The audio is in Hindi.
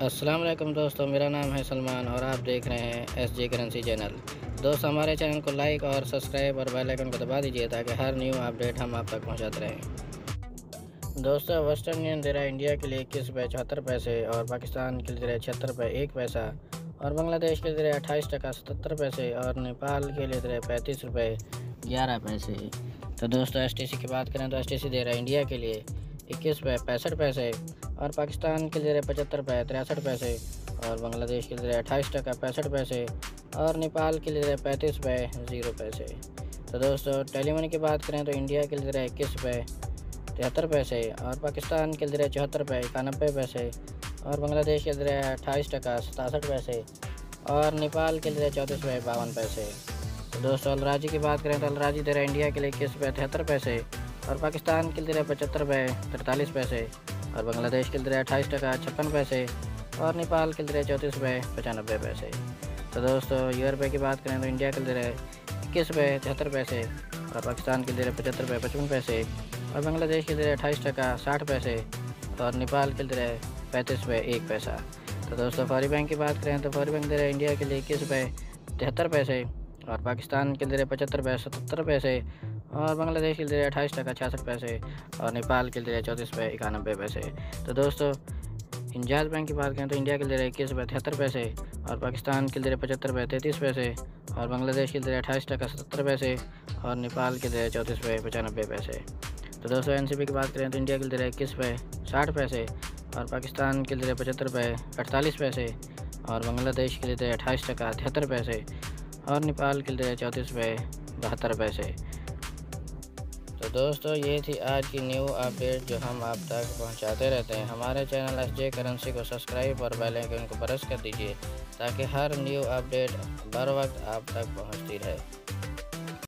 अस्सलाम वालेकुम दोस्तों, मेरा नाम है सलमान और आप देख रहे हैं एसजे करेंसी चैनल। दोस्तों, हमारे चैनल को लाइक और सब्सक्राइब और बेल आइकन को दबा दीजिए ताकि हर न्यू अपडेट हम आप तक पहुंचाते रहें। दोस्तों, वेस्टर्न यूनियन दे रहा है इंडिया के लिए 21 रुपये 74 पैसे और पाकिस्तान के लिए दे रहा है 76 रुपये 1 पैसा और बांग्लादेश के लिए दे रहा है 28 टका 77 पैसे और नेपाल के लिए दे रहा है 35 रुपये 11 पैसे। तो दोस्तों, एसटीसी की बात करें तो एसटीसी दे रहा है इंडिया के लिए 21 रुपये 65 पैसे और पाकिस्तान के लिए 75 रुपये 63 पैसे और बांग्लादेश के लिए 28 टका 65 पैसे और नेपाल के लिए 35 रुपये 0 पैसे। तो दोस्तों, टेलीमनी की बात करें तो इंडिया के लिए 21 रुपये 73 पैसे और पाकिस्तान के लिए 74 रुपये 91 पैसे और बांग्लादेश के लिए 28 टका 67 पैसे और नेपाल के लिए 34 रुपये 52 पैसे। तो दोस्तों, अलराजी की बात करें तो अलराजी दे रहा है इंडिया के लिए 21 रुपये 73 पैसे और पाकिस्तान के लिए 75 रुपये 43 पैसे और बांग्लादेश के लिए 28 टका 56 पैसे और नेपाल के लिए 34 रुपये 95 पैसे। तो दोस्तों, ₹1 की बात करें तो इंडिया के लिए 21 रुपये 73 पैसे और पाकिस्तान के लिए 75 रुपये 55 पैसे और बांग्लादेश के लिए 28 टका 60 पैसे और नेपाल के लिए 35 रुपये 1 पैसा। तो दोस्तों, फौरी बैंक की बात करें तो फौरी बैंक दे रहा है इंडिया के लिए 21 रुपये 73 पैसे और पाकिस्तान के लिए 75 रुपये 77 पैसे और बांग्लादेश के लिए 28 टका 66 पैसे और नेपाल के लिए 34 रुपये 91 पैसे। तो दोस्तों, इंजाज बैंक की बात करें तो इंडिया के लिए 21 रुपये 73 पैसे और पाकिस्तान के लिए 75 रुपये 33 पैसे और बांग्लादेश के लिए 28 टका 77 पैसे और नेपाल के लिए 34 रुपये 95 पैसे। तो दोस्तों, एनसीबी की बात करें तो इंडिया के लिए 21 रुपये 60 पैसे और पाकिस्तान के लिए 75 रुपये 48 पैसे और बांग्लादेश के लिए 28 टका 73 पैसे और नेपाल के लिए 34 रुपये 72 पैसे। तो दोस्तों, ये थी आज की न्यू अपडेट जो हम आप तक पहुंचाते रहते हैं। हमारे चैनल एसजे करेंसी को सब्सक्राइब और बेल आइकन को प्रेस कर दीजिए ताकि हर न्यू अपडेट बर वक्त आप तक पहुंचती रहे।